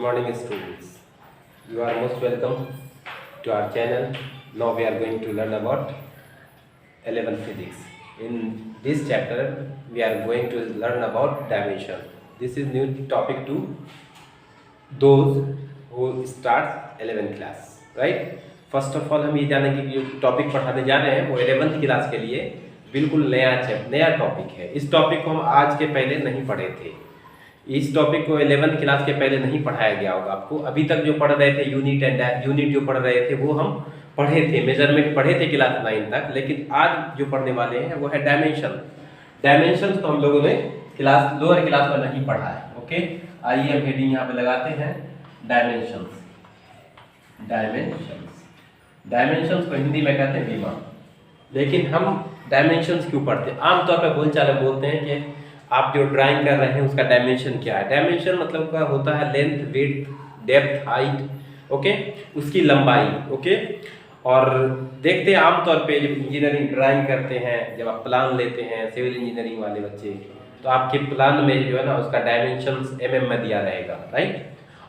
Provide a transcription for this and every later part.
morning students. You are most welcome to our channel. Now we are going to learn about 11 physics. In this chapter we are going to learn about dimension. This is new topic to those who start 11th class, right? First of all हम ये जानेंगे कि जो topic पढ़ाने जा रहे हैं वो 11th क्लास के लिए बिल्कुल नया टॉपिक है। इस टॉपिक को हम आज के पहले नहीं पढ़े थे। इस टॉपिक को 11th क्लास के पहले नहीं पढ़ाया गया होगा आपको। अभी तक जो पढ़ रहे थे यूनिट जो पढ़ रहे थे वो हम पढ़े थे, मेजरमेंट पढ़े थे क्लास 9 तक, लेकिन आज जो पढ़ने वाले हैं वो है डायमेंशन। डायमेंशन तो हम लोगों ने लोअर क्लास में नहीं पढ़ा है। ओके, आइए हम हेडिंग यहाँ पे लगाते हैं डायमेंशन। डायमेंशंस को हिंदी में कहते हैं विमा। लेकिन हम डायमेंशंस क्यों पढ़ते हैं? आमतौर पर बोलचाल में बोलते हैं कि आप जो ड्राइंग कर रहे हैं उसका डायमेंशन क्या है। डायमेंशन मतलब क्या होता है? Length, width, depth, height, okay, उसकी लंबाई। ओके, और देखते हैं आमतौर पे जब इंजीनियरिंग ड्राइंग करते हैं, जब आप प्लान लेते हैं, सिविल इंजीनियरिंग वाले बच्चे, तो आपके प्लान में जो है ना उसका डायमेंशंस mm में दिया रहेगा, राइट।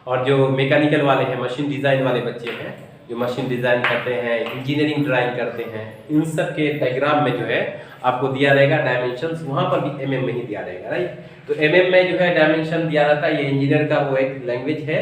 और जो मैकेनिकल वाले हैं, मशीन डिज़ाइन वाले बच्चे हैं, जो मशीन डिज़ाइन करते हैं, इंजीनियरिंग ड्राइंग करते हैं, इन सब के डायग्राम में जो है आपको दिया रहेगा डायमेंशंस, वहाँ पर भी mm में ही दिया रहेगा, राइट। तो mm में जो है डायमेंशन दिया रहता है। ये इंजीनियर का वो एक लैंग्वेज है।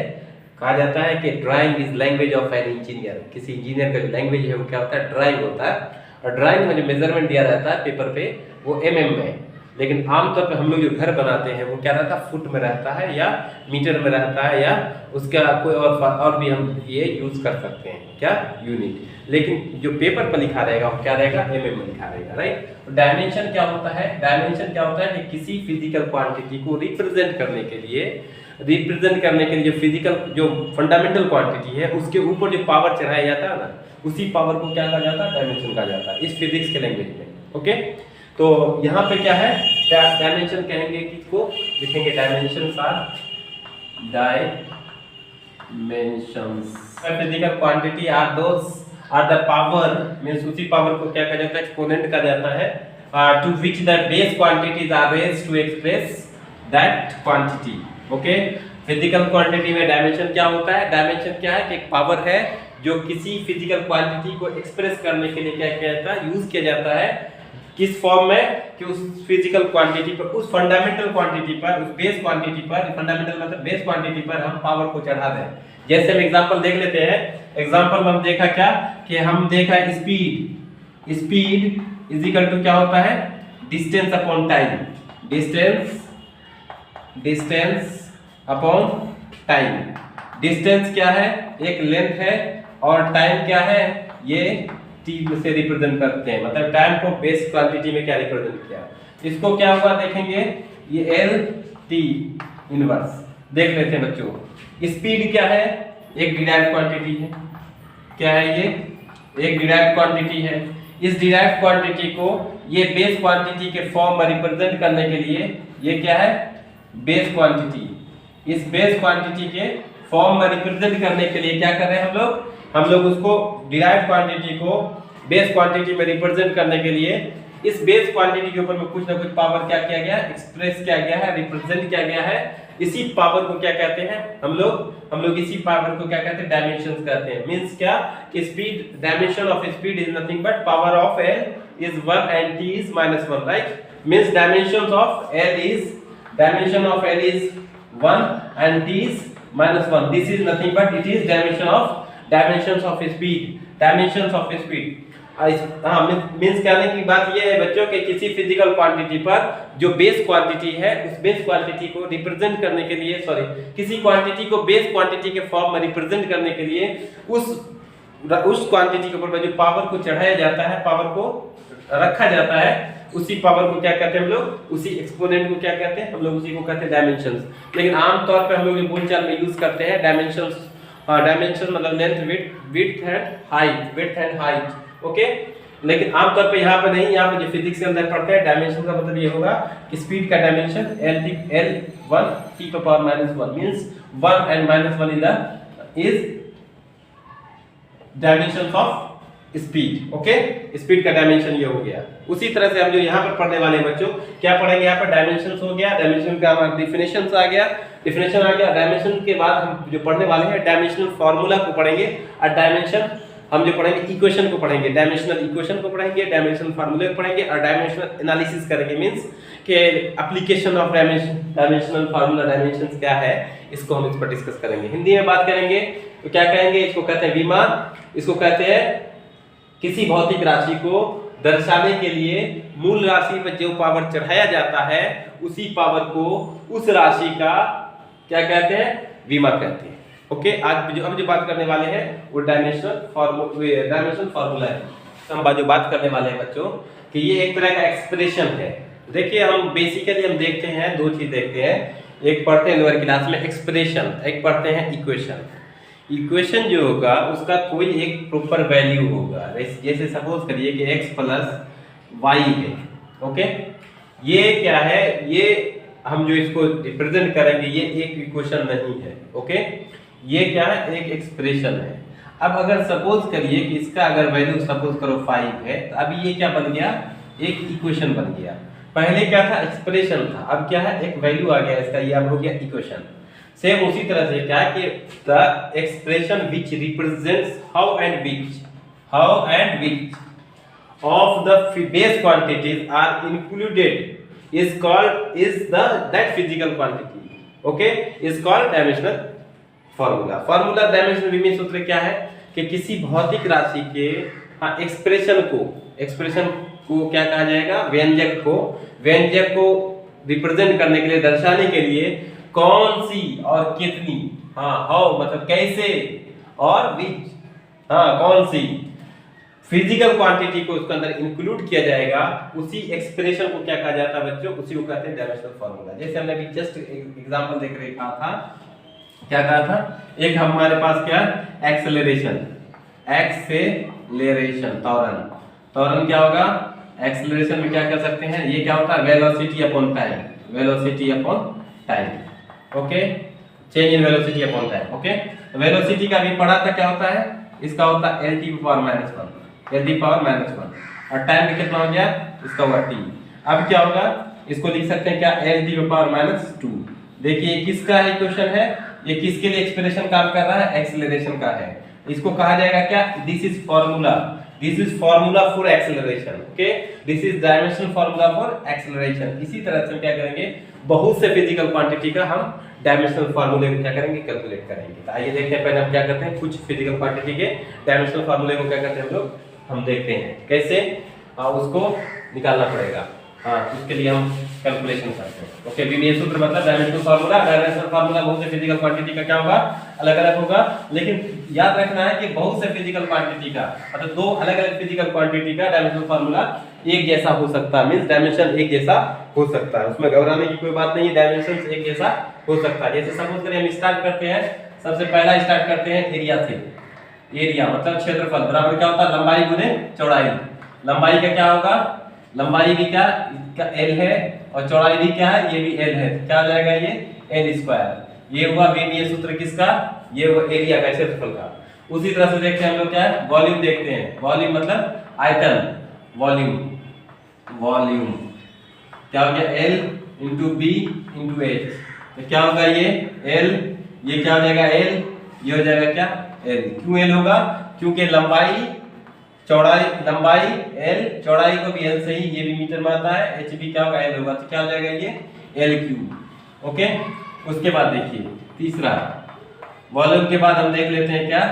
कहा जाता है कि drawing is language of an engineer. किसी इंजीनियर का जो लैंग्वेज है वो क्या होता है? ड्राइंग होता है। और ड्राइंग में जो मेजरमेंट दिया रहता है पेपर पे वो mm में। लेकिन आमतौर पे हम लोग जो घर बनाते हैं वो क्या रहता है? फुट में रहता है या मीटर में रहता है, या उसका कोई और भी हम ये यूज कर सकते हैं, क्या? यूनिट। लेकिन जो पेपर पर लिखा रहेगा वो क्या रहेगा? mm में लिखा रहेगा, राइट। डायमेंशन क्या होता है? डायमेंशन क्या होता है कि किसी फिजिकल क्वांटिटी को रिप्रेजेंट करने के लिए जो फिजिकल जो फंडामेंटल क्वांटिटी है उसके ऊपर जो पावर चढ़ाया जाता है ना, उसी पावर को क्या कहा जाता है? डायमेंशन कहा जाता है इस फिजिक्स के लैंग्वेज में। ओके, तो यहाँ पे क्या है? डायमेंशन कहेंगे, किसको लिखेंगे? Dimensions are dimensions. Physical quantity are the power, means उसी पावर को क्या कहा जाता है? एक्सपोनेंट कहा जाता है, to which the base quantities are raised to express that quantity. Okay, physical quantity में डायमेंशन क्या होता है? डायमेंशन क्या है कि एक पावर है जो किसी फिजिकल क्वांटिटी को एक्सप्रेस करने के लिए क्या किया जाता है? यूज किया जाता है। किस फॉर्म में? कि उस फिजिकल क्वांटिटी पर, उस फंडामेंटल क्वांटिटी पर, उस बेस क्वांटिटी पर, फंडामेंटल मतलब बेस क्वांटिटी पर हम पावर को चढ़ा दें। जैसे हम एग्जांपल देख लेते हैं। एग्जांपल में हम देखा क्या कि हम देखा स्पीड इज इक्वल टू क्या होता है? Distance upon time. Distance upon time. Distance क्या है? एक लेंथ है, और टाइम क्या है? ये t से रिप्रेजेंट करते हैं, मतलब टाइम को बेस क्वांटिटी में क्या रिप्रेजेंट किया। इसको क्या होगा देखेंगे, ये L T इनवर्स देख लेते हैं बच्चों। स्पीड क्या है? एक डिराइव्ड क्वांटिटी है। क्या है ये? एक डिराइव्ड क्वांटिटी है। इस डिराइव्ड क्वांटिटी को ये बेस क्वांटिटी के फॉर्म में रिप्रेजेंट करने के लिए ये क्या है? Base quantity. इस बेस क्वांटिटी के फॉर्म में रिप्रेजेंट करने के लिए क्या कर रहे हैं हम लोग उसको डिराइव्ड क्वांटिटी को बेस क्वांटिटी में रिप्रेजेंट करने के लिए इस बेस क्वांटिटी के ऊपर में कुछ ना कुछ पावर क्या किया गया? एक्सप्रेस किया गया है, रिप्रेजेंट किया गया है। इसी पावर को क्या कहते हैं हम लोग इसी पावर को क्या कहते हैं? डायमेंशंस कहते हैं। मींस क्या कि speed, dimension of speed is nothing but power of L is 1 and T is -1, right. Means dimension of L is 1 and T is -1. This is nothing but it is dimensions of speed. Means कहने की बात ये है बच्चों कि किसी physical quantity पर जो बेस क्वांटिटी है उस बेस क्वांटिटी को रिप्रेजेंट करने के लिए, किसी क्वांटिटी को बेस क्वांटिटी के फॉर्म में रिप्रेजेंट करने के लिए उस क्वांटिटी के ऊपर जो पावर को चढ़ाया जाता है, पावर को रखा जाता है, उसी पावर को क्या कहते हैं हम लोग? उसी एक्सपोनेंट को क्या कहते हैं हम लोग? उसी को कहते हैं डायमेंशंस। लेकिन आमतौर पर हम लोग बोलचाल में यूज करते हैं डायमेंशंस। डायमेंशन मतलब length, width and height. Okay, लेकिन आमतौर पे यहाँ पे नहीं, यहाँ पे जो फिजिक्स के अंदर पढ़ते हैं डायमेंशन का मतलब ये होगा कि स्पीड का dimension L1 T to power -1 means 1 and -1 is dimension of speed. Okay, speed का डायमेंशन ये हो गया। उसी तरह से हम जो यहाँ पर पढ़ने वाले बच्चों क्या पढ़ेंगे? यहाँ पर डायमेंशंस हो गया, डायमेंशन का हमारा डेफिनेशंस आ गया, डिफिनेशन आ गया। डायमेंशन के बाद हम जो पढ़ने वाले हैं डायमेंशनल फार्मूला को पढ़ेंगे और डायमेंशन हम जो पढ़ेंगे इक्वेशन को पढ़ेंगे, डायमेंशनल इक्वेशन को पढ़ेंगे, डायमेंशनल फार्मूले को पढ़ेंगे और डायमेंशनल एनालिसिस करेंगे। मींस के application of dimensional formula, dimensions क्या है, इसको हम इस पर डिस्कस करेंगे। हिंदी में बात करेंगे तो क्या कहेंगे, इसको कहते हैं विमान, इसको कहते हैं किसी भौतिक राशि को दर्शाने के लिए मूल राशि पर जो पावर चढ़ाया जाता है उसी पावर को उस राशि का क्या कहते हैं, विमा कहते हैं। ओके, आज जो हम जो बात करने वाले हैं वो डायमेंशनल फार्मूला है। तो हम जो बात करने वाले हैं बच्चों कि ये एक तरह का एक्सप्रेशन है। देखिए हम बेसिकली हम देखते हैं दो चीज देखते हैं, एक पढ़ते हैं लोअर क्लास में एक्सप्रेशन, एक पढ़ते हैं इक्वेशन। इक्वेशन जो होगा उसका कोई एक प्रॉपर वैल्यू होगा, जैसे सपोज करिए कि x प्लस वाई है। ओके, ये क्या है, ये हम जो इसको रिप्रेजेंट करेंगे ये एक इक्वेशन नहीं है। ओके, ये क्या है, एक एक्सप्रेशन है। अब अगर सपोज करिए कि इसका अगर वैल्यू सपोज करो 5 है, तो अभी ये क्या बन गया, एक इक्वेशन बन गया। पहले क्या था, एक्सप्रेशन था, अब क्या है, एक वैल्यू आ गया इसका, ये अब हो गया इक्वेशन। सेम उसी तरह से क्या है कि the expression which represents how and which of the base quantities are included is that physical quantity. Okay, is called dimensional formula. Formula dimensional विमेय सूत्र क्या है कि किसी भौतिक राशि के एक्सप्रेशन को क्या कहा जाएगा, व्यंजक को रिप्रेजेंट करने के लिए, दर्शाने के लिए कौन सी और कितनी, हाउ मतलब कैसे, और विच कौन सी फिजिकल क्वांटिटी को उसके अंदर इंक्लूड किया जाएगा, उसी एक्सप्रेशन को क्या कहा जाता है बच्चों, उसी को कहते हैं डायमेंशनल फार्मूला। जैसे हमने अभी जस्ट एग्जांपल देख रहे था, क्या कहा था, एक हमारे पास क्या है, एक्सेलरेशन, त्वरण क्या होगा, एक्सेलरेशन में क्या कर सकते हैं, ये क्या होता है, velocity upon time. Okay, change in velocity upon time. Okay, velocity का भी पढ़ा था, क्या होता है, इसका होता है l to the power minus 1 और टाइम भी कितना हो गया, इसका हुआ t। अब क्या होगा, इसको लिख सकते हैं क्या, l to the power minus 2। देखिए किसका है इक्वेशन है, ये किसके लिए एक्सप्रेशन काम कर रहा है, एक्सेलरेशन का है। इसको कहा जाएगा क्या, this is formula for acceleration. Okay, this is dimensional formula for acceleration. इसी तरह से क्या करेंगे, बहुत से फिजिकल क्वांटिटी का हम डायमेंशनल फार्मूले को क्या करेंगे, कैलकुलेट करेंगे। तो आइए देखते हैं, पहले हम क्या करते हैं, कुछ फिजिकल क्वांटिटी के डायमेंशनल फार्मूले को क्या करते हैं हम लोग, हम देखते हैं कैसे उसको निकालना पड़ेगा। उसके लिए हम कैलकुलेशन करते हैं। ओके, विमेय सूत्र मतलब डायमेंशनल फार्मूला बहुत से फिजिकल क्वांटिटी का क्या होगा, अलग अलग होगा। लेकिन याद रखना है कि बहुत से फिजिकल क्वांटिटी का मतलब दो अलग अलग फिजिकल क्वांटिटी का डायमेंशनल फार्मूला एक जैसा हो सकता है, मींस डायमेंशन एक जैसा हो सकता है, उसमें घबराने की कोई बात नहीं है, डायमेंशन एक जैसा हो सकता है। जैसे सपोज करें हम स्टार्ट करते हैं, सबसे पहला स्टार्ट करते हैं एरिया से। एरिया मतलब क्षेत्रफल बराबर क्या होता है, लंबाई गुने चौड़ाई। लंबाई का क्या होगा, लंबाई भी क्या, इसका l है और चौड़ाई भी क्या है, ये भी l है, तो क्या हो जाएगा, ये l स्क्वायर। ये हुआ विमेय सूत्र किसका, ये हुआ एरिया का, क्षेत्रफल का। उसी तरह से देखते हैं हम लोग क्या है, वॉल्यूम देखते हैं। वॉल्यूम मतलब आयतन, वॉल्यूम क्या हो गया, l into B into H. तो क्या होगा, ये l, ये क्या हो जाएगा l, ये हो जाएगा क्या l। क्यों l होगा, क्योंकि लंबाई लंबाई l, चौड़ाई को भी l से ही, ये भी मीटर में आता है, h भी क्या होगा l होगा, तो क्या हो जाएगा ये l क्यूब। ओके, उसके बाद देखिए तीसरा वॉल्यूम के बाद हम देख लेते हैं क्या,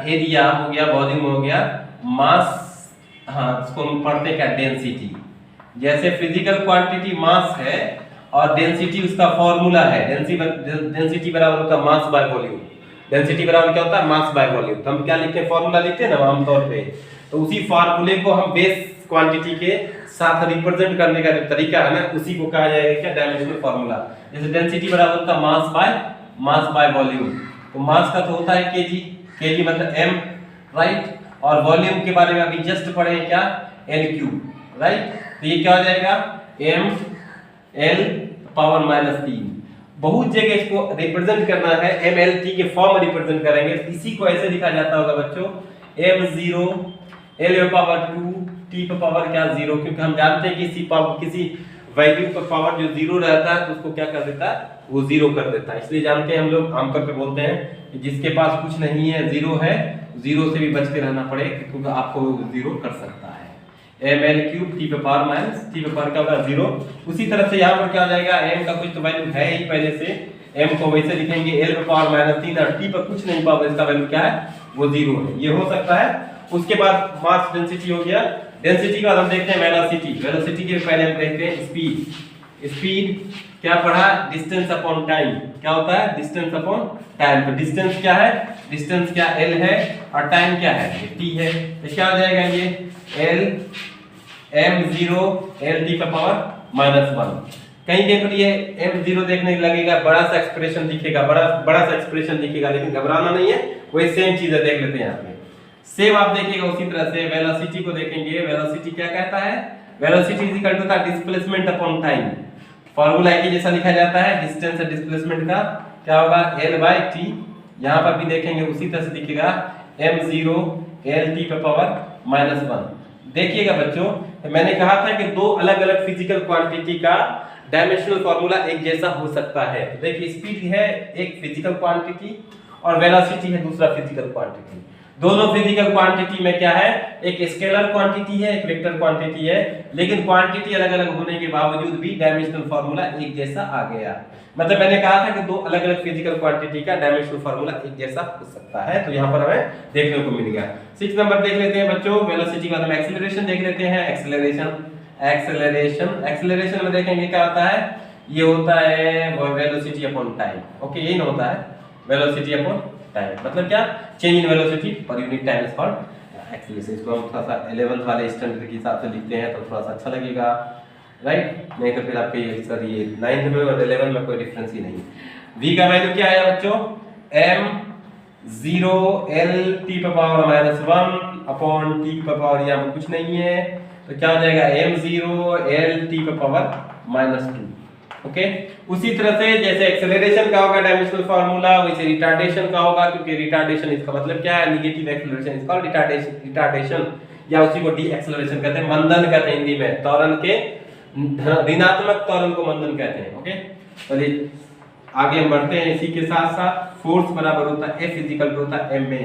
एरिया हो गया, वॉल्यूम हो गया, मास, इसको हम पढ़ते हैं क्या, डेंसिटी। जैसे फिजिकल क्वांटिटी मास है और डेंसिटी उसका फॉर्मूला है, डेंसिटी बराबर होता है मास बाय वॉल्यूम। डेंसिटी बराबर क्या होता है, मास बाय वॉल्यूम। तो हम क्या लिखते हैं, फॉर्मूला लिखते हैं ना आमतौर पे, तो उसी फॉर्मूले को हम बेस क्वांटिटी के साथ रिप्रेजेंट करने का जो तरीका है ना, उसी को कहा जाएगा क्या, डायमेंशनल फॉर्मूला। जैसे डेंसिटी बराबर होता है मास बाय वॉल्यूम। तो मास का तो होता है केजी मतलब m, राइट, और वॉल्यूम के बारे में अभी जस्ट पढ़े क्या, l क्यूब, राइट। तो ये क्या हो जाएगा, m l पावर -3। बहुत जगह इसको रिप्रेजेंट करना है mlt के फॉर्म में रिप्रेजेंट करेंगे, इसी को ऐसे लिखा जाता होगा बच्चों, m0 l power 2 t power क्या 0, क्योंकि हम जानते हैं कि किसी वैल्यू का पावर जो जीरो रहता है तो उसको क्या कर देता है, वो जीरो कर देता है। इसलिए जानते हैं हम लोग आमतौर पे बोलते हैं कि जिसके पास कुछ नहीं है, जीरो है, जीरो से भी बच के रहना पड़ेगा क्योंकि आपको जीरो कर सकता है। ml क्यूब टी पे पावर माइनस टी पे पावर क्या होगा, जीरो। उसी तरह से यहाँ पर क्या हो जाएगा, m का कुछ तो वैल्यू है ही पहले से, m को वैसे लिखेंगे l पे पावर माइनस 3 और t पर कुछ नहीं पावर, इसका वैल्यू क्या है, वो जीरो है। ये हो सकता है। उसके बाद मास डेंसिटी हो गया। डेंसिटी का हम देखते हैं वेलोसिटी। वेलोसिटी के पहले हम देखते हैं स्पीड। स्पीड क्या पढ़ा, डिस्टेंस अपॉन टाइम। क्या होता है, डिस्टेंस अपॉन टाइम। तो डिस्टेंस क्या है, डिस्टेंस क्या l है और टाइम क्या है, t है। तो क्या हो जाएगा, ये l m0 l t का पावर -1। कहीं देखो ये m0 देखने लगेगा, बड़ा सा एक्सप्रेशन दिखेगा, बड़ा सा एक्सप्रेशन दिखेगा, लेकिन घबराना नहीं है, वही सेम चीज है। देख लेते हैं यहाँ पे सेम आप देखिएगा। उसी तरह से वेलोसिटी को देखेंगे। वेलोसिटी क्या कहता है, velocity is equal to the displacement upon time. Formula एक ही जैसा लिखा जाता है, डिस्टेंस और डिस्प्लेसमेंट का क्या होगा, l/t। यहाँ पर भी देखेंगे उसी तरह से दिखेगा, m0 l t पे पावर -1। देखिएगा बच्चों, मैंने कहा था कि दो अलग अलग फिजिकल क्वांटिटी का डायमेंशनल फार्मूला एक जैसा हो सकता है। तो देखिए स्पीड है एक फिजिकल क्वांटिटी और वेलोसिटी है दूसरा फिजिकल क्वांटिटी। दोनों फिजिकल क्वांटिटी में क्या है, एक स्केलर क्वांटिटी है, एक वेक्टर क्वांटिटी है, लेकिन क्वांटिटी अलग अलग होने के बावजूद भी डायमेंशनल फार्मूला एक जैसा आ गया। मतलब मैंने कहा था कि दो अलग अलग फिजिकल क्वांटिटी का डायमेंशनल फार्मूला एक जैसा हो सकता है। तो यहाँ पर हमें देखने को मिल गया। 6 नंबर देख लेते हैं बच्चों, वेलोसिटी के बाद हम एक्सीलरेशन देख लेते हैं। एक्सेलरेशन में देखेंगे क्या होता है, ये होता है वेलोसिटी अपॉन टाइम। ओके, यही ना होता है, वेलोसिटी अपॉन टाइम। मतलब क्या, change in velocity per unit time is called acceleration. इसको हम थोड़ा सा 11th वाले स्टैंडर्ड के हिसाब से लिखते हैं तो थोड़ा सा अच्छा लगेगा, राइट। नहीं तो फिर आपके सर ये 9th में और 11th में कोई डिफरेंस ही नहीं। v का वैल्यू क्या है बच्चों, m0 l t पे पावर -1 अपॉन t पे पावर, यहाँ पर कुछ नहीं है तो क्या हो जाएगा, m0 l t पे पावर -2। ओके, उसी तरह से जैसे एक्सेलरेशन का होगा डायमेंशनल फार्मूला, वैसे रिटार्डेशन का होगा, क्योंकि रिटार्डेशन इसका मतलब क्या है, नेगेटिव एक्सेलरेशन इसका रिटार्डेशन या उसी को डी एक्सेलरेशन कहते हैं, मंदन कहते हैं हिंदी में। त्वरण के ऋणात्मक त्वरण को मंदन कहते हैं। ओके, चलिए आगे हम बढ़ते हैं। इसी के साथ साथ फोर्स बराबर होता है F इक्वल टू होता है ma,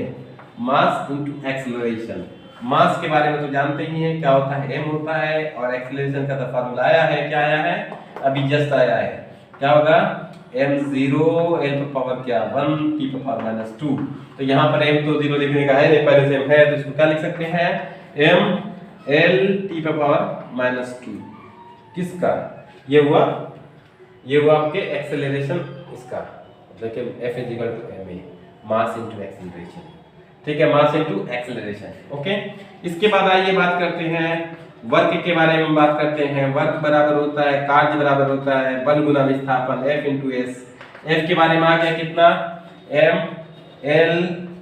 मास इनटू एक्सेलरेशन। मास के बारे में तो जानते ही हैं क्या होता है, m होता है, और एक्सेलरेशन का तो फार्मूला आया है, क्या आया है, अभी जस्ट आया है, क्या होगा, m0 l पे पावर क्या 1 t पे पावर -2। तो यहाँ पर m तो 0 लिखने का है नहीं, पहले से m है, तो इसको क्या लिख सकते हैं, m l t पे पावर -2। किसका, ये हुआ आपके एक्सेलरेशन इसका। देखिए F equal to ma, mass into acceleration. ठीक है, मास इनटू एक्सेलरेशन। ओके, इसके बाद आइए बात करते हैं वर्क के बारे में। बात करते हैं वर्क बराबर होता है, कार्य बराबर होता है बल गुना विस्थापन, F इनटू s। F के बारे में आ गया कितना, m l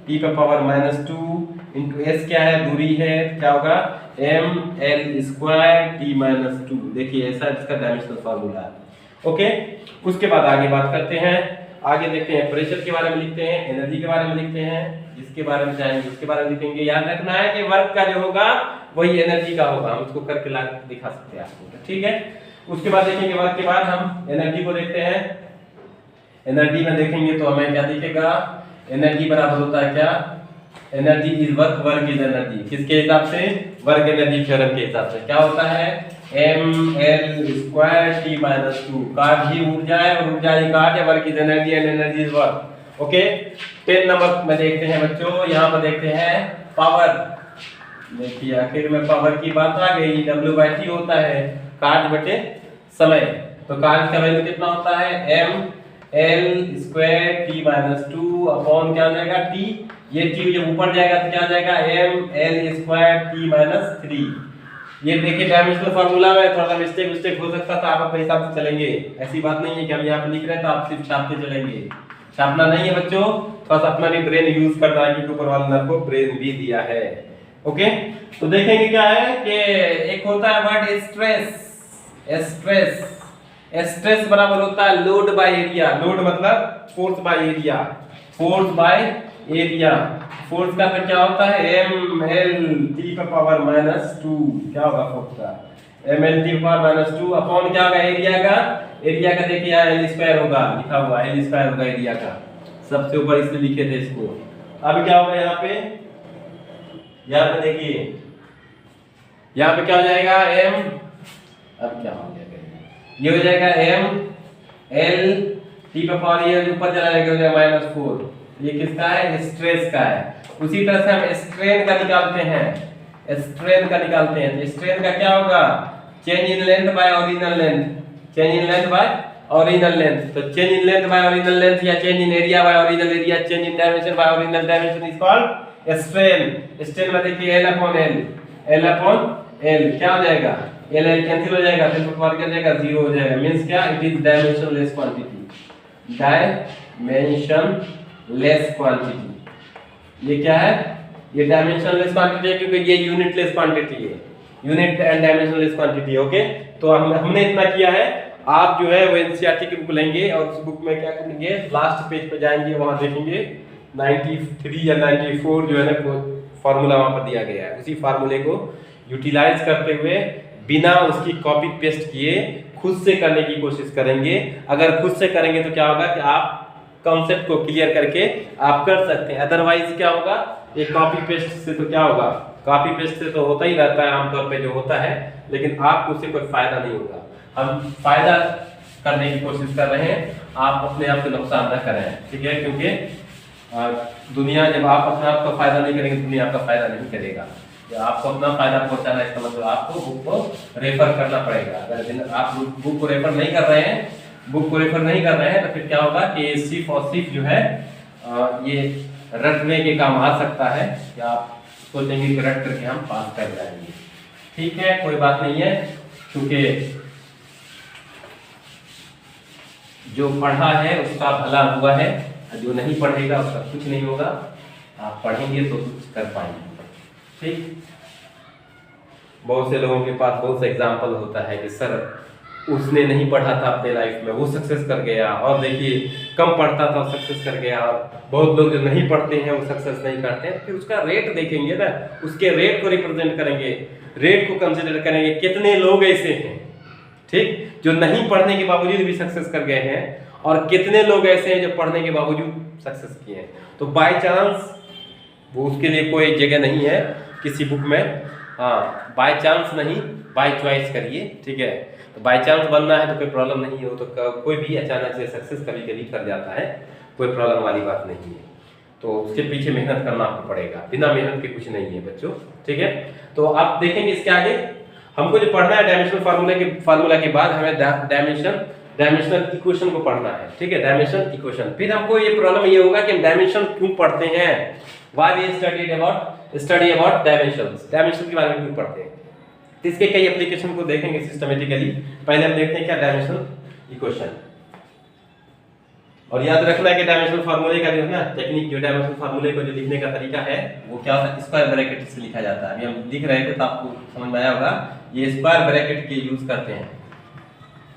t पे पावर -2 इनटू s क्या है, दूरी है, क्या होगा, m l स्क्वायर t -2। देखिए ऐसा इसका डायमेंशनल फार्मूला है। ओके, उसके बाद आगे बात करते हैं, आगे देखते हैं प्रेशर के बारे में लिखते हैं, एनर्जी के बारे में लिखते हैं, जिसके बारे में चाहेंगे उसके बारे में लिखेंगे। याद रखना है कि वर्क का जो होगा वही एनर्जी का होगा, हम उसको करके ला दिखा सकते हैं आपको, ठीक है। उसके बाद देखेंगे, वर्क के बाद हम एनर्जी को देखते हैं। एनर्जी में देखेंगे तो हमें क्या दिखेगा, एनर्जी बराबर होता है क्या, energy is work, work is energy. किसके हिसाब से, वर्क एनर्जी थ्योरम के हिसाब से। क्या होता है, ml स्क्वायर t -2। कार्य ही ऊर्जा है और ऊर्जा ही कार्य है, work is energy and energy is work. Okay, 10 number में देखते हैं बच्चों, यहाँ पर देखते हैं पावर। देखिए आखिर में पावर की बात आ गई, W/T होता है कार्य बटे समय। तो कार्य का वैल्यू कितना होता है, ml स्क्वायर t -2 अपॉन क्या आ जाएगा, t। ये t जब ऊपर जाएगा तो क्या आ जाएगा, ml स्क्वायर t -3। ये देखिए डायमेंशनल फार्मूला में थोड़ा सा मिस्टेक हो सकता था, आप अपने हिसाब से चलेंगे। ऐसी बात नहीं है कि हम यहाँ पे लिख रहे हैं तो आप सिर्फ छापते चलेंगे, छापना नहीं है बच्चों, थोड़ा सा अपना भी ब्रेन यूज करना है, क्योंकि ऊपर वाले ने आपको ब्रेन भी दिया है। ओके, तो देखेंगे क्या है कि एक होता है वर्ड स्ट्रेस। स्ट्रेस बराबर होता है लोड बाय एरिया। लोड मतलब force by area, force by area. Force का फिर क्या होता है, ml t पे पावर -2। क्या होगा फोर्स का, ml/-2 अपॉन क्या होगा एरिया का, एरिया का देखिए यहाँ एल स्क्वायर होगा, लिखा हुआ एल स्क्वायर होगा एरिया का, सबसे ऊपर इसलिए लिखे थे इसको। अब क्या होगा यहाँ पे देखिए यहाँ पे क्या हो जाएगा m, अब क्या हो जाएगा ये हो जाएगा m l t का पावर ये ऊपर चला जाएगा -4, ये किसका है स्ट्रेस का है। उसी तरह से हम स्ट्रेन का निकालते हैं, स्ट्रेन का निकालते हैं तो स्ट्रेन का क्या होगा change in length by original length, change in length by original length. तो change in length by original length या change in area by original area, change in dimension by original dimension is called strain. Strain में देखिए L upon L क्या हो जाएगा L cancel हो जाएगा, फिर पावर क्या हो जाएगा 0 हो जाएगा। मींस क्या it is dimensionless quantity, dimensionless quantity. ये क्या है ये डायमेंशनलेस क्वांटिटी है क्योंकि ये यूनिटलेस क्वांटिटी है, unit and dimensionless quantity. Okay तो हमने इतना किया है। आप जो है वो एनसीईआरटी की बुक लेंगे और उस बुक में क्या करेंगे लास्ट पेज पे जाएंगे, वहां देखेंगे 93 या 94 जो है ना फार्मूला वहां पर दिया गया है। उसी फार्मूले को यूटिलाइज करते हुए बिना उसकी कॉपी पेस्ट किए खुद से करने की कोशिश करेंगे। अगर खुद से करेंगे तो क्या होगा कि आप कॉन्सेप्ट को क्लियर करके आप कर सकते हैं। अदरवाइज क्या होगा ये कॉपी पेस्ट से तो क्या होगा, कॉपी पेस्ट से तो होता ही रहता है आमतौर पे जो होता है, लेकिन आपको उससे कोई फायदा नहीं होगा। हम फायदा करने की कोशिश कर रहे हैं, आप अपने आप को नुकसान न करें, ठीक है। क्योंकि दुनिया जब आप अपने आप का फायदा नहीं करेंगे दुनिया आपका फायदा नहीं करेगा। जब आपको अपना फायदा पहुंचाना है इसका मतलब आपको बुक को रेफर करना पड़ेगा। अगर आप बुक को रेफर नहीं कर रहे हैं तो फिर क्या होगा कि सिर्फ और सिर्फ जो है ये रटने के काम आ सकता है कि आप सोचेंगे कि रट करके हम पास कर जाएंगे। ठीक है कोई बात नहीं है, क्योंकि जो पढ़ा है उसका भला हुआ है, जो नहीं पढ़ेगा उसका कुछ नहीं होगा। आप पढ़ेंगे तो कुछ कर पाएंगे। ठीक, बहुत से लोगों के पास बहुत से एग्जाम्पल होता है कि सर उसने नहीं पढ़ा था अपने लाइफ में वो सक्सेस कर गया, और देखिए कम पढ़ता था सक्सेस कर गया। और बहुत लोग जो नहीं पढ़ते हैं वो सक्सेस नहीं करते हैं। फिर उसका रेट देखेंगे ना, उसके रेट को रिप्रेजेंट करेंगे, रेट को कंसिडर करेंगे कितने लोग ऐसे हैं ठीक जो नहीं पढ़ने के बावजूद भी सक्सेस कर गए हैं, और कितने लोग ऐसे हैं जो पढ़ने के बावजूद सक्सेस किए हैं। तो बाय चांस वो उसके लिए कोई जगह नहीं है किसी बुक में। हाँ बाय चांस नहीं, बाय चॉइस करिए, ठीक है। तो बाय चांस बनना है तो कोई प्रॉब्लम नहीं है, वो तो कोई भी अचानक से सक्सेस कभी कभी कर जाता है, कोई प्रॉब्लम वाली बात नहीं है। तो उसके पीछे मेहनत करना आपको पड़ेगा, बिना मेहनत के कुछ नहीं है बच्चों, ठीक है। तो आप देखेंगे इसके आगे हमको जो पढ़ना है डायमेंशनल फार्मूला के बाद हमें डायमेंशनल इक्वेशन को पढ़ना है, ठीक है। डायमेंशनल इक्वेशन, फिर हमको ये प्रॉब्लम ये होगा कि हम डायमेंशन क्यों पढ़ते हैं, why we study about dimensions, dimension के बारे में क्यों पढ़ते हैं। तो इसके कई एप्लीकेशन को देखेंगे सिस्टमेटिकली। पहले हम देखते हैं क्या डायमेंशनल इक्वेशन, और याद रखना है कि डायमेंशनल फार्मूले का जो है ना टेक्निक, जो डायमेंशनल फार्मूले को जो लिखने का तरीका है वो क्या होता है, स्क्वायर ब्रैकेट से लिखा जाता है। अभी हम लिख रहे थे तो आपको समझ में आया होगा, ये स्क्वायर ब्रैकेट के यूज करते हैं।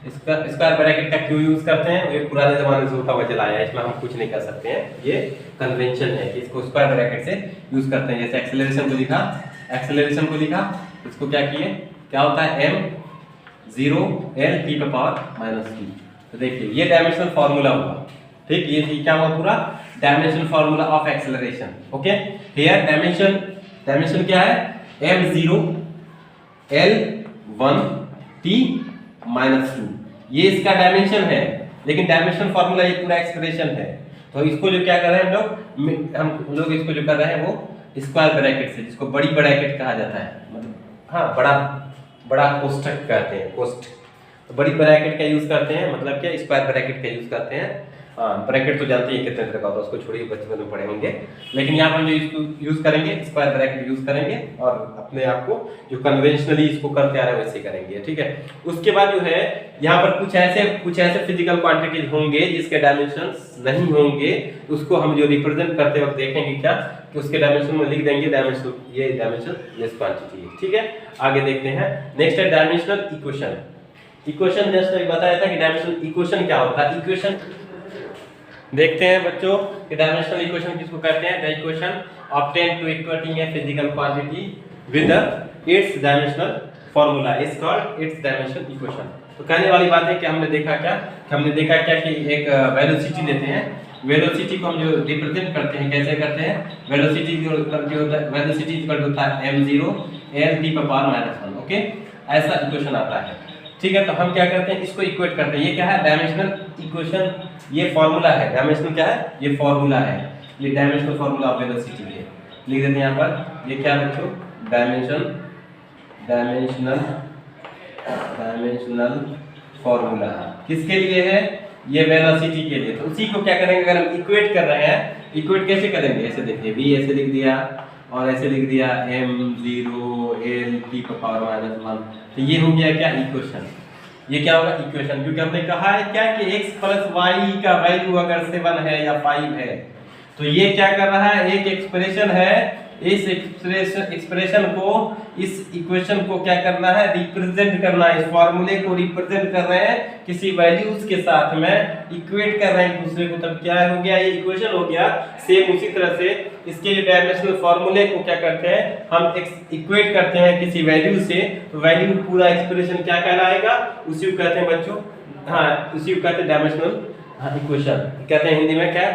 स्क्वायर ब्रैकेट का क्यों यूज करते हैं, ये पुराने जमाने से होता हुआ चला आया है, इसमें हम कुछ नहीं कर सकते हैं, ये कन्वेंशन है कि इसको स्क्वायर ब्रैकेट से यूज करते हैं। जैसे एक्सेलरेशन को लिखा, इसको क्या किए, क्या होता है m0 l t का पावर -t। तो देखिए ये डायमेंशनल फार्मूला हुआ, ठीक। ये क्या हुआ पूरा dimensional formula of acceleration. Okay, here dimension क्या है, m0 l1 t -2, ये इसका डायमेंशन है। लेकिन डायमेंशनल फार्मूला ये पूरा एक्सप्रेशन है। तो इसको जो क्या कर रहे हैं हम लोग इसको जो कर रहे हैं वो स्क्वायर ब्रैकेट से, जिसको बड़ी ब्रैकेट कहा जाता है, मतलब हाँ बड़ा कोष्ठक कहते हैं, कोष्ठ। तो बड़ी ब्रैकेट का यूज करते हैं, मतलब क्या स्क्वायर ब्रैकेट का यूज करते हैं। ब्रैकेट तो जानते हैं कितने तरह का होता है, उसको छोड़िए बचपन में पढ़े होंगे। लेकिन यहाँ पर जो इसको यूज करेंगे स्क्वायर ब्रैकेट यूज करेंगे, और अपने आप को जो कन्वेंशनली इसको करते आ रहे हैं वैसे करेंगे, ठीक है। उसके बाद जो है यहाँ पर कुछ ऐसे फिजिकल क्वांटिटीज होंगे जिसके डायमेंशंस नहीं होंगे, उसको हम जो रिप्रेजेंट करते वक्त देखेंगे क्या कि उसके डायमेंशन में लिख देंगे ये डायमेंशनलेस क्वांटिटी है, ठीक है। आगे देखते हैं, नेक्स्ट है डायमेंशनल इक्वेशन। जैसे बताया था कि डायमेंशनल इक्वेशन क्या होता है। इक्वेशन देखते हैं बच्चों कि डायमेंशनल इक्वेशन किसको कहते हैं। The equation obtain to equating a physical quantity with its dimensional formula is called its dimension equation. तो कहने वाली बात है कि हमने देखा क्या कि एक वेलोसिटी लेते हैं, वेलोसिटी को हम जो रिप्रेजेंट करते हैं कैसे करते हैं, वेलोसिटी जो होता है वेलोसिटी इक्वल होता है m0 l t पर पावर -1। ओके, ऐसा इक्वेशन आता है। ठीक है, तो हम क्या करते हैं, इसको इक्वेट करते हैं। ये क्या है, डायमेंशनल इक्वेशन, ये फॉर्मूला है। डायमेंशनल क्या है, ये फॉर्मूला है, ये डायमेंशनल फॉर्मूला ऑफ वेलोसिटी है। लिख देते हैं यहाँ पर, ये क्या बच्चों, डायमेंशनल फॉर्मूला किसके लिए है, ये वेलोसिटी के लिए। तो उसी को क्या करेंगे, अगर हम इक्वेट कर रहे हैं, इक्वेट कैसे करेंगे, ऐसे देखिए v ऐसे लिख दिया और ऐसे लिख दिया m0 l t पर पावर -1। तो ये हो गया क्या, इक्वेशन। ये क्या होगा, इक्वेशन, क्योंकि हमने कहा है क्या कि x + y का वैल्यू अगर 7 है या 5 है, तो ये क्या कर रहा है, एक एक्सप्रेशन है, इस एक्सप्रेशन को, इस इक्वेशन को क्या करना है, रिप्रेजेंट करना है। इस फॉर्मूले को रिप्रेजेंट कर रहे हैं किसी वैल्यूज के साथ में, इक्वेट कर रहे हैं एक दूसरे को, तब क्या हो गया, ये इक्वेशन हो गया। सेम उसी तरह से इसके जो डायमेंशनल फॉर्मूले को क्या करते हैं, हम इक्वेट करते हैं किसी वैल्यू से, तो वैल्यू पूरा एक्सप्रेशन क्या कहलाएगा, उसी को कहते हैं बच्चों, हाँ उसी को कहते हैं डायमेंशनल इक्वेशन। कहते हैं हिंदी में क्या,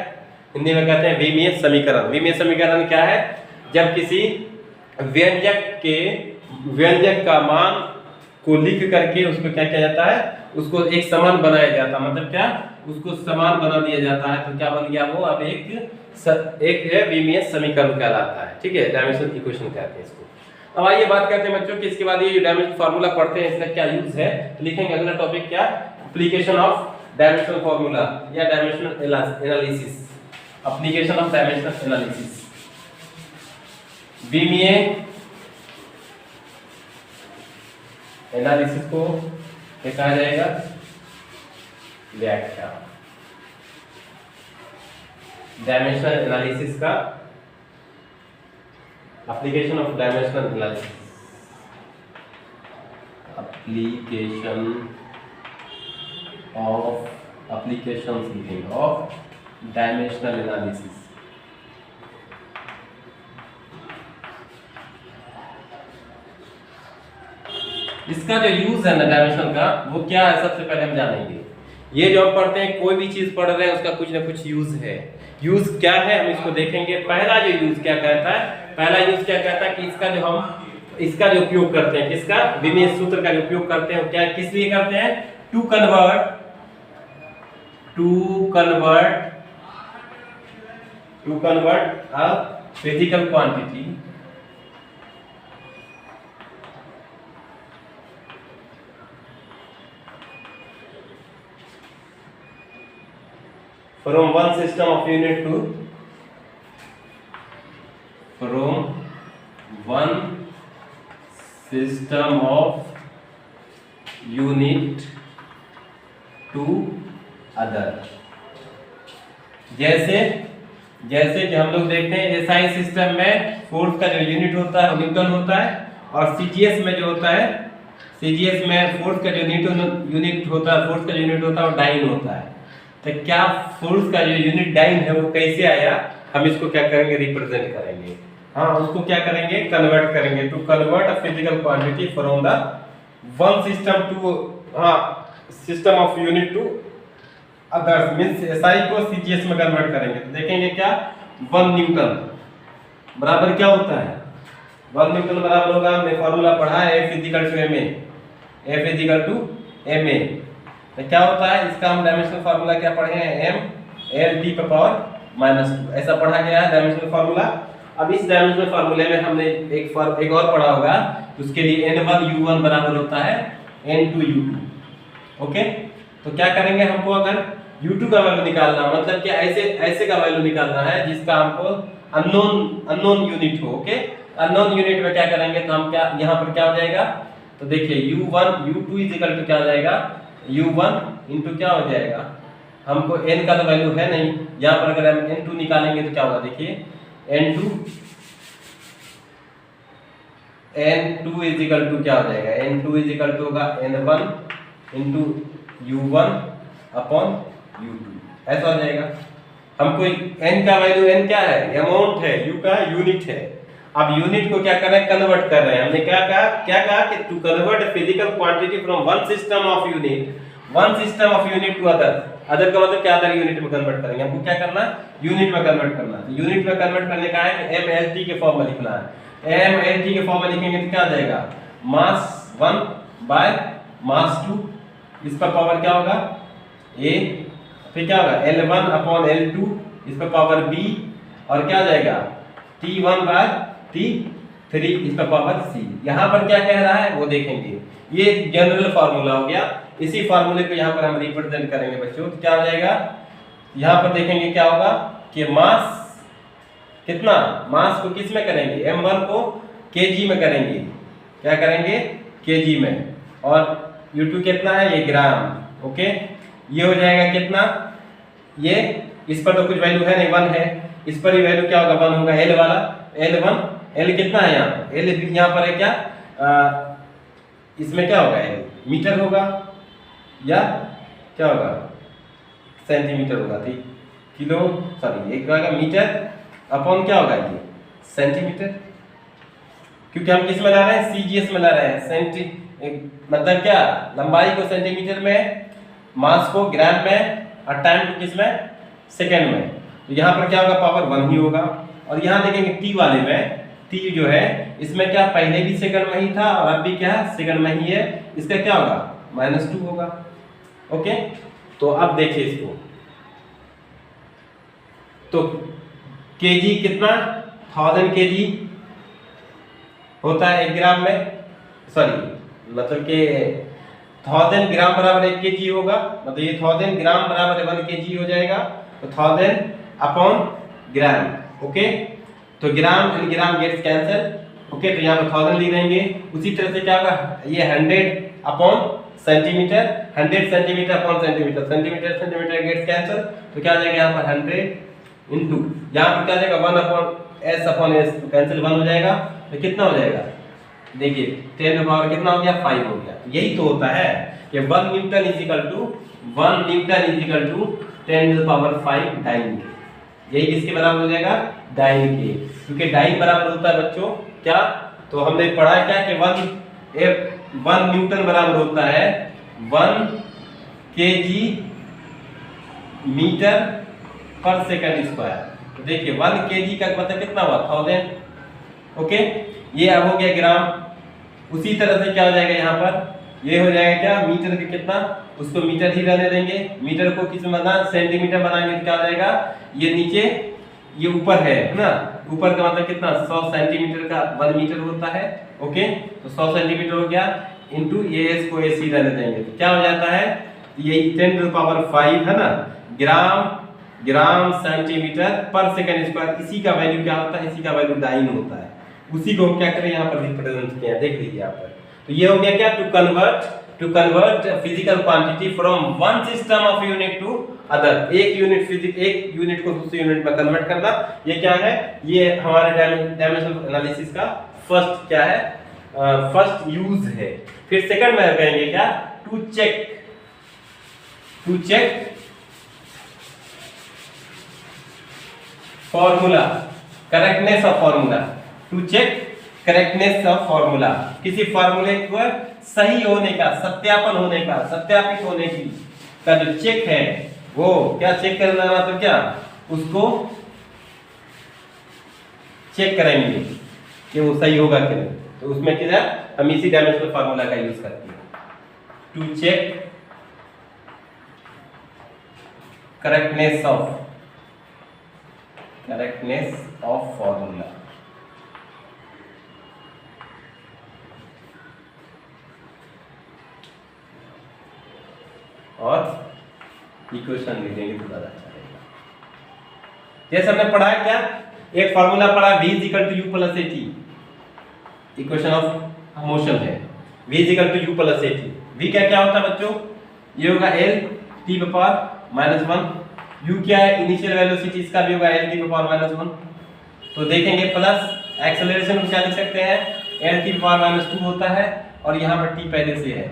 हिंदी में कहते हैं विमीय समीकरण। विमीय समीकरण क्या है, जब किसी व्यंजक का मान को लिख करके उसको क्या किया जाता है, उसको एक समान बनाया जाता है, मतलब क्या, उसको समान बना दिया जाता है, तो क्या बन गया वो, अब एक विमीय समीकरण कहलाता है। ठीक है, डायमेंशनल इक्वेशन कहते हैं इसको। अब आइए बात करते हैं बच्चों कि इसके बाद ये डायमेंशनल फार्मूला पढ़ते हैं, इसका क्या यूज है, लिखेंगे अगला टॉपिक क्या, एप्लीकेशन ऑफ डायमेंशनल फार्मूला या dimensional analysis, application of dimensional analysis. विमीय एनालिसिस को क्या कहा जाएगा, व्याख्या। डायमेंशनल एनालिसिस का application of dimensional analysis, applications of dimensional analysis. इसका जो यूज है ना डायमेंशन का, वो क्या है, सबसे पहले हम जानेंगे। ये जो हम पढ़ते हैं, कोई भी चीज पढ़ रहे हैं उसका कुछ ना कुछ यूज है। यूज क्या है हम इसको देखेंगे। पहला जो यूज क्या कहता है, पहला यूज क्या कहता है कि इसका जो उपयोग करते हैं, किसका, विमीय सूत्र का जो उपयोग करते हैं, क्या किस लिए करते हैं, to convert a physical quantity from one system of unit to other. जैसे कि हम लोग देखते हैं एसआई सिस्टम में फोर्स का जो यूनिट होता है न्यूटन होता है, और सीजीएस में जो होता है, सीजीएस में फोर्स का जो यूनिट होता है वो डाइन होता है। तो क्या फोर्स का जो यूनिट डाइन है वो कैसे आया, हम इसको क्या करेंगे, रिप्रेजेंट करेंगे। हाँ, उसको क्या करेंगे, कन्वर्ट करेंगे। To convert a physical quantity from the one system to system of unit to others, means SI को सीजीएस में कन्वर्ट करेंगे। तो देखेंगे क्या, 1 न्यूटन बराबर क्या होता है, 1 न्यूटन बराबर होगा, हमने फार्मूला पढ़ा है F इक्वल टू ma। तो क्या होता है, इसका हम डायमेंशनल फार्मूला क्या पढ़े हैं, m l t पर पावर -2, ऐसा पढ़ा गया है डायमेंशनल फार्मूला। अब इस डायमेंशनल फार्मूले में हमने एक और पढ़ा होगा, उसके लिए n1 u1 बराबर होता है n2 u2। ओके, तो क्या करेंगे, हमको अगर u2 का वैल्यू निकालना, मतलब कि ऐसे का वैल्यू निकालना है जिसका हमको अननोन यूनिट हो। ओके, अननोन यूनिट में क्या करेंगे, तो हम क्या यहाँ पर क्या हो जाएगा, तो देखिए u1 u2 इक्वल टू क्या हो जाएगा, u1 इंटू क्या हो जाएगा, हमको n का तो वैल्यू है नहीं, यहाँ पर अगर हम n2 निकालेंगे तो क्या होगा, देखिए n2 इज इक्वल टू क्या हो जाएगा, n2 इज इक्वल टू होगा n1 into u1 upon u2, ऐसा हो जाएगा। हमको n का वैल्यू, n क्या है, अमाउंट है, u का यूनिट है, अब यूनिट को क्या कर रहे हैं, कन्वर्ट कर रहे हैं। हमने क्या कहा कि to convert physical quantity from one system of unit to other का मतलब क्या, अदर यूनिट में कन्वर्ट करेंगे। हमको क्या करना, यूनिट में कन्वर्ट करना है। तो यूनिट में कन्वर्ट करने का है कि mLT के फॉर्म में लिखना है। mLT के फॉर्म में लिखेंगे तो क्या आ जाएगा, मास 1 बाय मास 2, इस पर पावर क्या होगा a, फिर क्या होगा L1 अपॉन L2, इस पर पावर b, और क्या आ जाएगा T1 बाय T3, इस पर पावर c। यहाँ पर क्या कह रहा है वो देखेंगे। ये जनरल फार्मूला हो गया। इसी फार्मूले को यहाँ पर हम रिप्रेजेंट करेंगे बच्चों। तो क्या हो जाएगा, यहाँ पर देखेंगे क्या होगा कि मास कितना, मास को किस में करेंगे, m1 को kg में करेंगे। क्या करेंगे, kg में, और u2 कितना है, ये ग्राम। ओके, ये हो जाएगा कितना, ये इस पर तो कुछ वैल्यू है नहीं, 1 है। इस पर ही वैल्यू क्या होगा, 1 होगा। L वाला L1, L कितना है यहाँ पर, L यहाँ पर है क्या, इसमें क्या होगा, L मीटर होगा या क्या होगा, सेंटीमीटर होगा। ठीक, किलो सॉरी एक होगा मीटर अपॉन क्या होगा, ये सेंटीमीटर, क्योंकि हम किस में ला रहे हैं, CGS में ला रहे हैं। मतलब क्या, लंबाई को सेंटीमीटर में, मास को ग्राम में, और टाइम को किस में, सेकंड में। तो यहाँ पर क्या होगा, पावर 1 ही होगा। और यहाँ देखेंगे T वाले में, T जो है इसमें क्या पहले भी सेकंड में ही था और अब भी क्या है, सेकंड में ही है। इसका क्या होगा, -2 होगा। ओके, तो अब देखिए इसको, तो kg कितना, 1000 kg होता है 1 ग्राम में, सॉरी मतलब कि 1000 ग्राम बराबर 1 kg होगा। मतलब ये 1000 ग्राम बराबर 1 kg हो जाएगा। तो 1000 अपॉन ग्राम। ओके, तो gram and gram gets cancel. Okay, तो यहाँ पर 1000 लिख देंगे। उसी तरह से क्या होगा, ये 100 upon centimetre, 100 centimetre upon centimetre, centimetre gets cancel. तो क्या आ जाएगा यहाँ पर 100 इंटू, यहाँ पर क्या आ जाएगा 1 अपॉन s अपॉन s, तो कैंसिल 1 हो जाएगा। तो कितना हो जाएगा, देखिए 10 का पावर कितना हो गया, 5 हो गया। यही तो होता है कि 1 newton is equal to 10 to the power 5 dyne के। यही किसके बराबर हो जाएगा, डाइन के, क्योंकि डाइन बराबर होता है बच्चों क्या, तो हमने पढ़ा है क्या कि 1 न्यूटन बराबर होता है 1 kg मीटर पर सेकंड स्क्वायर। तो देखिए 1 kg का मतलब कितना हुआ, 1000। ओके, ये अब हो गया ग्राम। उसी तरह से क्या हो जाएगा, यहाँ पर ये हो जाएगा क्या, मीटर का कितना, उसको मीटर ही रहने देंगे। मीटर को किस में बनाना, सेंटीमीटर बनाएंगे तो क्या हो जाएगा, ये नीचे ये ऊपर है ना, ऊपर का मतलब कितना, 100 सेंटीमीटर का 1 मीटर होता है। ओके, तो 100 सेंटीमीटर हो गया इंटू ये s को ac रहने देंगे। तो क्या हो जाता है, ये 10 टू द पावर 5 है ना, ग्राम सेंटीमीटर पर सेकंड स्क्वायर। इसी का वैल्यू क्या होता है, इसी का वैल्यू डाइन होता है। उसी को क्या करें, यहाँ पर रिप्रेजेंट किया, देख लीजिए यहाँ पर। तो ये हो गया क्या, to convert physical quantity from one system of unit to other. एक यूनिट को दूसरे यूनिट में कन्वर्ट करना। ये क्या है, ये हमारे डायमेंशनल एनालिसिस का फर्स्ट क्या है, फर्स्ट यूज है। फिर सेकंड में कहेंगे क्या, to check formula, correctness of formula, to check correctness of formula. किसी फॉर्मूले को सही होने का, सत्यापन होने का, सत्यापित होने की का जो चेक है, वो क्या चेक करना, मतलब क्या, उसको चेक करेंगे कि वो सही होगा कि नहीं। तो उसमें क्या है, हम इसी डायमेंशनल फार्मूला का यूज करते हैं, to check correctness of formula. और इक्वेशन लिख देंगे तो ज्यादा अच्छा रहेगा। जैसे हमने पढ़ा है क्या, एक फॉर्मूला पढ़ा v = u + at, equation of motion है, v = u + at। v क्या क्या होता है बच्चों, ये होगा l t⁻⁻1। u क्या है, इनिशियल वेलोसिटी, इसका भी होगा l t⁻⁻1। तो देखेंगे प्लस एक्सेलरेशन को क्या लिख सकते हैं, l t⁻⁻2 होता है, और यहाँ पर t पहले से है।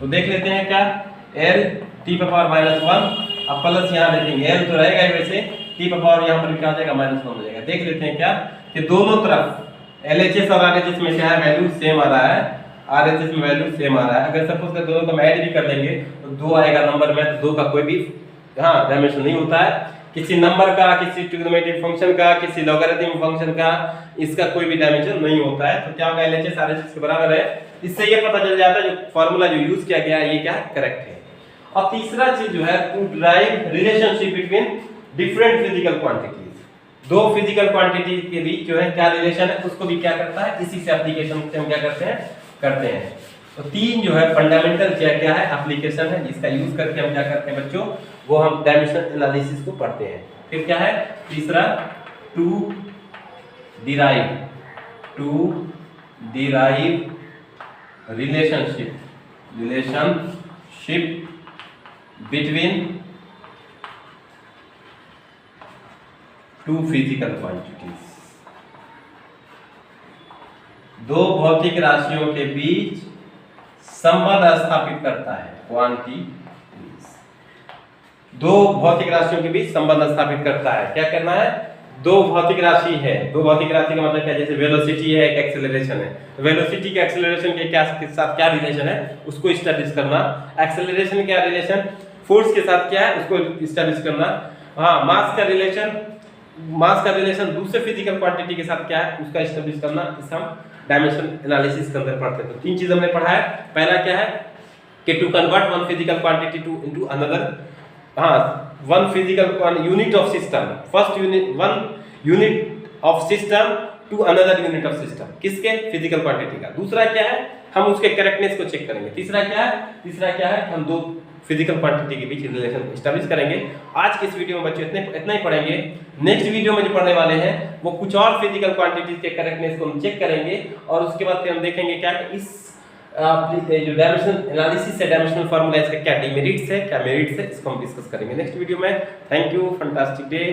तो देख लेते हैं क्या, l t⁻⁻1 अब प्लस यहाँ देखेंगे, l तो रहेगा ही वैसे, t पावर यहाँ पर क्या हो जाएगा, -1 हो जाएगा। देख लेते हैं क्या कि दोनों तरफ LHS और RHS में क्या है, वैल्यू सेम आ रहा है, RHS में वैल्यू सेम आ रहा है। अगर सपोज कर दोनों को हम ऐड भी कर देंगे तो 2 आएगा नंबर में, तो 2 का कोई भी डायमेंशन नहीं होता है। किसी नंबर का, किसी ट्रिग्नोमेट्रिक फंक्शन का, किसी लॉगरिथमिक फंक्शन का इसका कोई भी डायमेंशन नहीं होता है। तो क्या होगा, LHS RHS के बराबर है। इससे ये पता चल जाता है जो फार्मूला जो यूज किया गया है ये क्या है, करेक्ट है। और तीसरा चीज जो है, to derive relationship between different physical quantities. दो फिजिकल क्वांटिटी के बीच जो है क्या रिलेशन है, उसको भी क्या करता है, इसी से एप्लीकेशन से हम क्या करते हैं। तो 3 जो है फंडामेंटल क्या है एप्लीकेशन है, जिसका यूज करके हम क्या करते हैं बच्चों, वो हम डायमेंशनल एनालिसिस को पढ़ते हैं। फिर क्या है तीसरा, to derive relationship between 2 physical quantities. 2 भौतिक राशियों के बीच संबंध स्थापित करता है, क्वांटिटीज। 2 भौतिक राशियों के बीच संबंध स्थापित करता है। क्या करना है, 2 भौतिक राशि है, 2 भौतिक राशि का मतलब क्या, जैसे वेलोसिटी है, एक एक्सेलरेशन है। वेलोसिटी के एक्सेलरेशन के साथ क्या रिलेशन है, उसको स्टैब्लिश करना। एक्सेलरेशन क्या रिलेशन, फोर्स के साथ क्या है, उसको स्टैब्लिश करना। मास का रिलेशन दूसरे फिजिकल क्वांटिटी के साथ क्या है, उसका स्टैब्लिश करना। इस हम डायमेंशन एनालिसिस के अंदर पढ़ते हैं। तो 3 चीज हमने पढ़ा है। पहला क्या है कि to convert one physical quantity into another, one physical unit of system, one unit of system to another unit of system, किसके, फिजिकल क्वांटिटी का। दूसरा क्या है, हम उसके करेक्टनेस को चेक करेंगे। तीसरा क्या है हम 2 फिजिकल क्वांटिटी के बीच रिलेशन एस्टैब्लिश करेंगे। आज के इस वीडियो में बच्चों इतना ही पढ़ेंगे। नेक्स्ट वीडियो में जो पढ़ने वाले हैं वो कुछ और फिजिकल क्वांटिटीज के करेक्टनेस को हम चेक करेंगे, और उसके बाद फिर हम देखेंगे क्या कि इस जो डायमेंशनल एनालिसिस है, डायमेंशनल फार्मूला, इसका क्या डिमेरिट्स है, क्या मेरिट्स है, इसको हम डिस्कस करेंगे नेक्स्ट वीडियो में। Thank you, fantastic day.